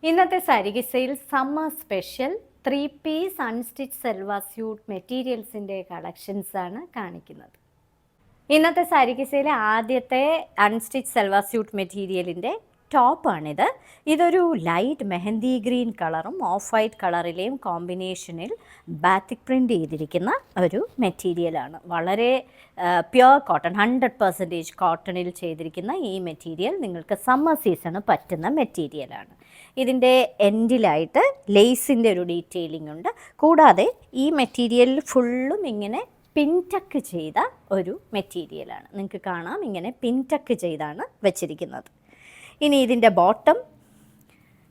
ഇന്നത്തെ സാരികിസയിൽ summer special 3 piece unstitch salwar suit മെറ്റീരിയൽസിൻ്റെ കളക്ഷൻസാണ് കാണിക്കുന്നത്. ഇന്നത്തെ സാരികിസയിലെ ആദ്യത്തെ അൺസ്റ്റിച്ച് സെൽവാർ സ്യൂട്ട് മെറ്റീരിയലിൻ്റെ ടോപ്പാണിത്. ഇതൊരു ലൈറ്റ് മെഹന്തി ഗ്രീൻ കളറും ഓഫ് വൈറ്റ് കളറിലെയും കോമ്പിനേഷനിൽ ബാത്തിക് പ്രിൻ്റ് ചെയ്തിരിക്കുന്ന ഒരു മെറ്റീരിയലാണ്. വളരെ പ്യുവർ കോട്ടൺ 100% കോട്ടണിൽ ചെയ്തിരിക്കുന്ന ഈ മെറ്റീരിയൽ നിങ്ങൾക്ക് സമ്മർ സീസണ് പറ്റുന്ന മെറ്റീരിയലാണ്. ഇതിൻ്റെ എൻഡിലായിട്ട് ലേസിൻ്റെ ഒരു ഡീറ്റെയിലിംഗ് ഉണ്ട്. കൂടാതെ ഈ മെറ്റീരിയലിൽ ഫുള്ളും ഇങ്ങനെ പിൻടക്ക് ചെയ്ത ഒരു മെറ്റീരിയലാണ്. നിങ്ങൾക്ക് കാണാം, ഇങ്ങനെ പിൻടക്ക് ചെയ്താണ് വെച്ചിരിക്കുന്നത്. ഇനി ഇതിൻ്റെ ബോട്ടം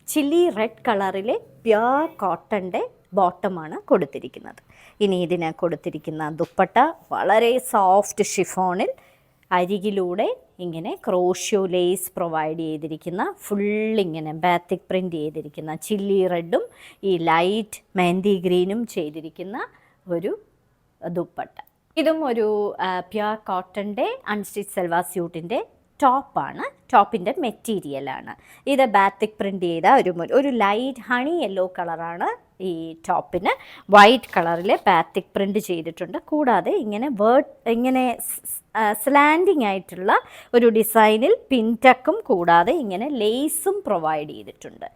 ചില്ലി റെഡ് കളറിലെ പ്യുവർ കോട്ടൻ്റെ ബോട്ടമാണ് കൊടുത്തിരിക്കുന്നത്. ഇനി ഇതിന് കൊടുത്തിരിക്കുന്ന ദുപ്പട്ട വളരെ സോഫ്റ്റ് ഷിഫോണിൽ അരികിലൂടെ ഇങ്ങനെ ക്രോഷ്യോ ലേസ് പ്രൊവൈഡ് ചെയ്തിരിക്കുന്ന ഫുള്ളിങ്ങനെ ബാത്തിക് പ്രിൻ്റ് ചെയ്തിരിക്കുന്ന ചില്ലി റെഡും ഈ ലൈറ്റ് മെഹന്തി ഗ്രീനും ചെയ്തിരിക്കുന്ന ഒരു ദുപ്പട്ട. ഇതും ഒരു പ്യുവർ കോട്ടൻ്റെ അൺസ്റ്റിച്ച് സെൽവാർ സ്യൂട്ടിൻ്റെ ടോപ്പാണ്. ടോപ്പിൻ്റെ മെറ്റീരിയലാണ്. ഇത് ബാത്തിക് പ്രിൻ്റ് ചെയ്ത ഒരു ലൈറ്റ് ഹണി യെല്ലോ കളറാണ്. ഈ ടോപ്പിന് വൈറ്റ് കളറിൽ ബാത്തിക് പ്രിൻ്റ് ചെയ്തിട്ടുണ്ട്. കൂടാതെ ഇങ്ങനെ സ്ലാൻഡിങ് ആയിട്ടുള്ള ഒരു ഡിസൈനിൽ പിൻടക്കും കൂടാതെ ഇങ്ങനെ ലേസും പ്രൊവൈഡ് ചെയ്തിട്ടുണ്ട്.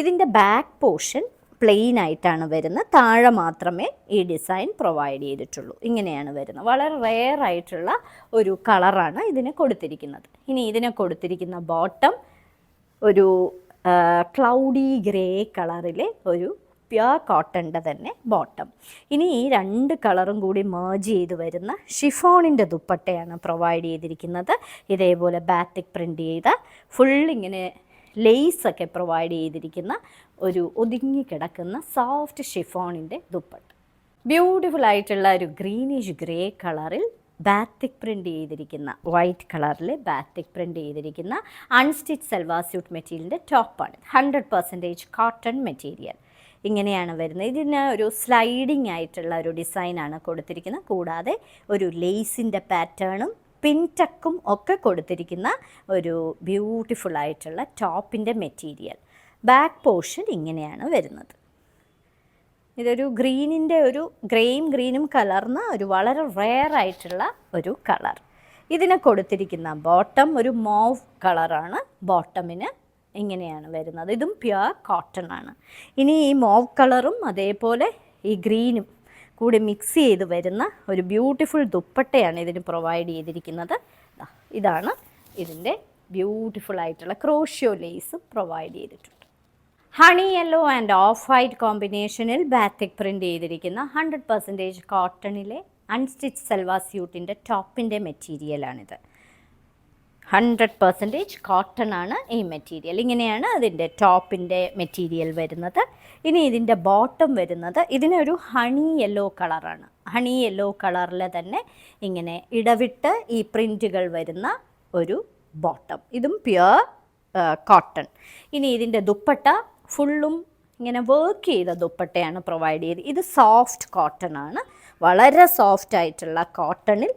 ഇതിൻ്റെ ബാക്ക് പോർഷൻ പ്ലെയിൻ ആയിട്ടാണ് വരുന്നത്. താഴെ മാത്രമേ ഈ ഡിസൈൻ പ്രൊവൈഡ് ചെയ്തിട്ടുള്ളൂ. ഇങ്ങനെയാണ് വരുന്നത്. വളരെ റെയർ ആയിട്ടുള്ള ഒരു കളറാണ് ഇതിന് കൊടുത്തിരിക്കുന്നത്. ഇനി ഇതിന് കൊടുത്തിരിക്കുന്ന ബോട്ടം ഒരു ക്ലൗഡി ഗ്രേ കളറിലെ ഒരു പ്യുവർ കോട്ടൻ്റെ തന്നെ ബോട്ടം. ഇനി ഈ രണ്ട് കളറും കൂടി മേർജ് ചെയ്ത് വരുന്ന ഷിഫോണിൻ്റെ ദുപ്പട്ടയാണ് പ്രൊവൈഡ് ചെയ്തിരിക്കുന്നത്. ഇതേപോലെ ബാത്തിക് പ്രിൻ്റ് ചെയ്ത ഫുള്ളിങ്ങനെ ലേസൊക്കെ പ്രൊവൈഡ് ചെയ്തിരിക്കുന്ന ഒരു ഒതുങ്ങി കിടക്കുന്ന സോഫ്റ്റ് ഷിഫോണിൻ്റെ ദുപ്പട്ട. ബ്യൂട്ടിഫുൾ ആയിട്ടുള്ള ഒരു ഗ്രീനിഷ് ഗ്രേ കളറിൽ ബാത്തിക് പ്രിൻ്റ് ചെയ്തിരിക്കുന്ന വൈറ്റ് കളറിൽ ബാത്തിക് പ്രിൻ്റ് ചെയ്തിരിക്കുന്ന അൺസ്റ്റിച്ച് സെൽവാർ സ്യൂട്ട് മെറ്റീരിയലിൻ്റെ ടോപ്പാണ്. 100% കോട്ടൺ മെറ്റീരിയൽ. ഇങ്ങനെയാണ് വരുന്നത്. ഇതിന് ഒരു സ്ലൈഡിങ് ആയിട്ടുള്ള ഒരു ഡിസൈനാണ് കൊടുത്തിരിക്കുന്നത്. കൂടാതെ ഒരു ലേസിൻ്റെ പാറ്റേണും പിൻടക്കും ഒക്കെ കൊടുത്തിരിക്കുന്ന ഒരു ബ്യൂട്ടിഫുൾ ആയിട്ടുള്ള ടോപ്പിൻ്റെ മെറ്റീരിയൽ. ബാക്ക് പോർഷൻ ഇങ്ങനെയാണ് വരുന്നത്. ഇതൊരു ഗ്രീനിൻ്റെ ഒരു ഗ്രീനും കലർന്ന ഒരു വളരെ റെയർ ആയിട്ടുള്ള ഒരു കളർ. ഇതിന് കൊടുത്തിരിക്കുന്ന ബോട്ടം ഒരു മോവ് കളറാണ്. ബോട്ടമിന് ഇങ്ങനെയാണ് വരുന്നത്. ഇതും പ്യുവർ കോട്ടൺ ആണ്. ഇനി ഈ മോവ് കളറും അതേപോലെ ഈ ഗ്രീനും കൂടി മിക്സ് ചെയ്ത് വരുന്ന ഒരു ബ്യൂട്ടിഫുൾ ദുപ്പട്ടയാണ് ഇതിന് പ്രൊവൈഡ് ചെയ്തിരിക്കുന്നത്. ഇതാണ് ഇതിൻ്റെ ബ്യൂട്ടിഫുൾ ആയിട്ടുള്ള ക്രോഷ്യോ ലേസ് പ്രൊവൈഡ് ചെയ്തിട്ടുണ്ട്. Honey yellow and off white കോമ്പിനേഷനിൽ ബാത്തിക് പ്രിൻ്റ് ചെയ്തിരിക്കുന്ന 100% കോട്ടണിലെ അൺസ്റ്റിച്ച് സെൽവാർ സ്യൂട്ടിൻ്റെ ടോപ്പിൻ്റെ മെറ്റീരിയലാണിത്. 100% കോട്ടൺ ആണ് ഈ മെറ്റീരിയൽ. ഇങ്ങനെയാണ് അതിൻ്റെ ടോപ്പിൻ്റെ മെറ്റീരിയൽ വരുന്നത്. ഇനി ഇതിൻ്റെ ബോട്ടം വരുന്നത് ഇതിനൊരു ഹണി യെല്ലോ കളറാണ്. ഹണി യെല്ലോ കളറിൽ തന്നെ ഇങ്ങനെ ഇടവിട്ട് ഈ പ്രിൻറ്റുകൾ വരുന്ന ഒരു ബോട്ടം. ഇതും പ്യുവർ കോട്ടൺ. ഇനി ഇതിൻ്റെ ദുപ്പട്ട ഫുള്ളും ഇങ്ങനെ വർക്ക് ചെയ്ത ദുപ്പട്ടയാണ് പ്രൊവൈഡ് ചെയ്ത്. ഇത് സോഫ്റ്റ് കോട്ടൺ ആണ്. വളരെ സോഫ്റ്റ് ആയിട്ടുള്ള കോട്ടണിൽ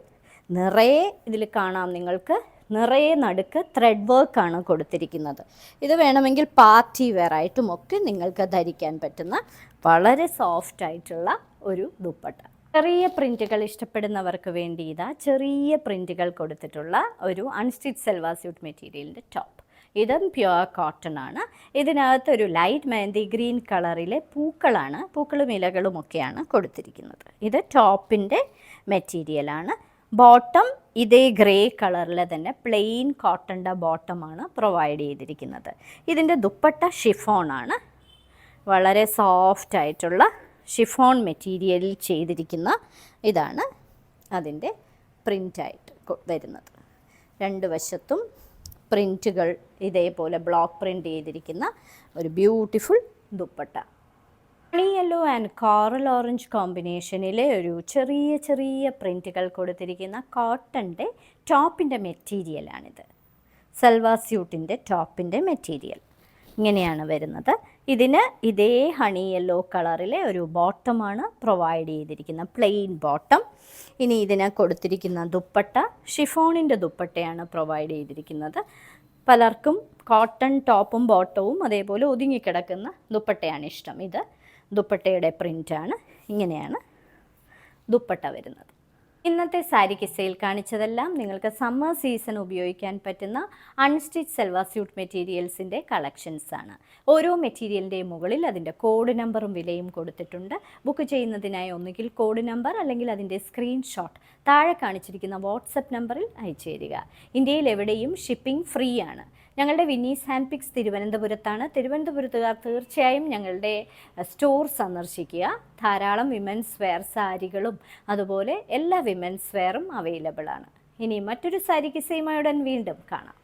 നിറയെ ഇതിൽ കാണാം നിങ്ങൾക്ക് നിറയെ നടുക്ക് ത്രെഡ് വർക്കാണ് കൊടുത്തിരിക്കുന്നത്. ഇത് വേണമെങ്കിൽ പാർട്ടി വെയർ ആയിട്ടുമൊക്കെ നിങ്ങൾക്ക് ധരിക്കാൻ പറ്റുന്ന വളരെ സോഫ്റ്റ് ആയിട്ടുള്ള ഒരു ദുപ്പട്ട. ചെറിയ പ്രിൻറ്റുകൾ ഇഷ്ടപ്പെടുന്നവർക്ക് വേണ്ടി ചെറിയ പ്രിൻറ്റുകൾ കൊടുത്തിട്ടുള്ള ഒരു അൺസ്റ്റിച്ച് സെൽവാർ സ്യൂട്ട് മെറ്റീരിയലിൻ്റെ ടോപ്പ്. ഇതും പ്യുവർ കോട്ടൺ ആണ്. ഇതിനകത്തൊരു ലൈറ്റ് മെഹന്തി ഗ്രീൻ കളറിലെ പൂക്കളും ഇലകളുമൊക്കെയാണ് കൊടുത്തിരിക്കുന്നത്. ഇത് ടോപ്പിൻ്റെ മെറ്റീരിയലാണ്. ബോട്ടം ഇതേ ഗ്രേ കളറിൽ തന്നെ പ്ലെയിൻ കോട്ടൻ്റെ ബോട്ടമാണ് പ്രൊവൈഡ് ചെയ്തിരിക്കുന്നത്. ഇതിൻ്റെ ദുപ്പട്ട ഷിഫോണാണ്. വളരെ സോഫ്റ്റ് ആയിട്ടുള്ള ഷിഫോൺ മെറ്റീരിയലിൽ ചെയ്തിരിക്കുന്ന ഇതാണ് അതിൻ്റെ പ്രിൻ്റായിട്ട് വരുന്നത്. രണ്ട് വശത്തും പ്രിൻറ്റുകൾ ഇതേപോലെ ബ്ലോക്ക് പ്രിൻ്റ് ചെയ്തിരിക്കുന്ന ഒരു beautiful dupatta. Honey yellow and coral orange കോമ്പിനേഷനിലെ ഒരു ചെറിയ പ്രിൻറ്റുകൾ കൊടുത്തിരിക്കുന്ന കോട്ടൻ്റെ ടോപ്പിൻ്റെ മെറ്റീരിയലാണിത്. സെൽവാർ സ്യൂട്ടിൻ്റെ ടോപ്പിൻ്റെ മെറ്റീരിയൽ ഇങ്ങനെയാണ് വരുന്നത്. ഇതിന് ഇതേ ഹണി യെല്ലോ കളറിലെ ഒരു ബോട്ടമാണ് പ്രൊവൈഡ് ചെയ്തിരിക്കുന്നത്, പ്ലെയിൻ ബോട്ടം. ഇനി ഇതിന് കൊടുത്തിരിക്കുന്ന ദുപ്പട്ട ഷിഫോണിൻ്റെ ദുപ്പട്ടയാണ് പ്രൊവൈഡ് ചെയ്തിരിക്കുന്നത്. പലർക്കും കോട്ടൺ ടോപ്പും ബോട്ടവും അതേപോലെ ഒതുങ്ങിക്കിടക്കുന്ന ദുപ്പട്ടയാണ് ഇഷ്ടം. ഇത് ദുപ്പട്ടയുടെ പ്രിൻ്റാണ്. ഇങ്ങനെയാണ് ദുപ്പട്ട വരുന്നത്. ഇന്നത്തെ സാരി കിസയിൽ കാണിച്ചതെല്ലാം നിങ്ങൾക്ക് സമ്മർ സീസൺ ഉപയോഗിക്കാൻ പറ്റുന്ന അൺസ്റ്റിച്ച് സൽവാർ സ്യൂട്ട് മെറ്റീരിയൽസിൻ്റെ കളക്ഷൻസ് ആണ്. ഓരോ മെറ്റീരിയലിൻ്റെ മുകളിൽ അതിൻ്റെ കോഡ് നമ്പറും വിലയും കൊടുത്തിട്ടുണ്ട്. ബുക്ക് ചെയ്യുന്നതിനായി ഒന്നുകിൽ കോഡ് നമ്പർ അല്ലെങ്കിൽ അതിൻ്റെ സ്ക്രീൻഷോട്ട് താഴെ കാണിച്ചിരിക്കുന്ന വാട്സപ്പ് നമ്പറിൽ അയച്ചു തരിക. ഇന്ത്യയിൽ എവിടെയും ഷിപ്പിംഗ് ഫ്രീ ആണ്. ഞങ്ങളുടെ വിന്നീസ് ഹാൻഡ് പിക്സ് തിരുവനന്തപുരത്താണ്. തിരുവനന്തപുരത്തുകാർ തീർച്ചയായും ഞങ്ങളുടെ സ്റ്റോർ സന്ദർശിക്കുക. ധാരാളം വിമൻസ് വെയർ സാരികളും അതുപോലെ എല്ലാ വിമൻസ് വെയറും അവൈലബിൾ ആണ്. ഇനി മറ്റൊരു സാരി കിസയുമായി ഉടൻ വീണ്ടും കാണാം.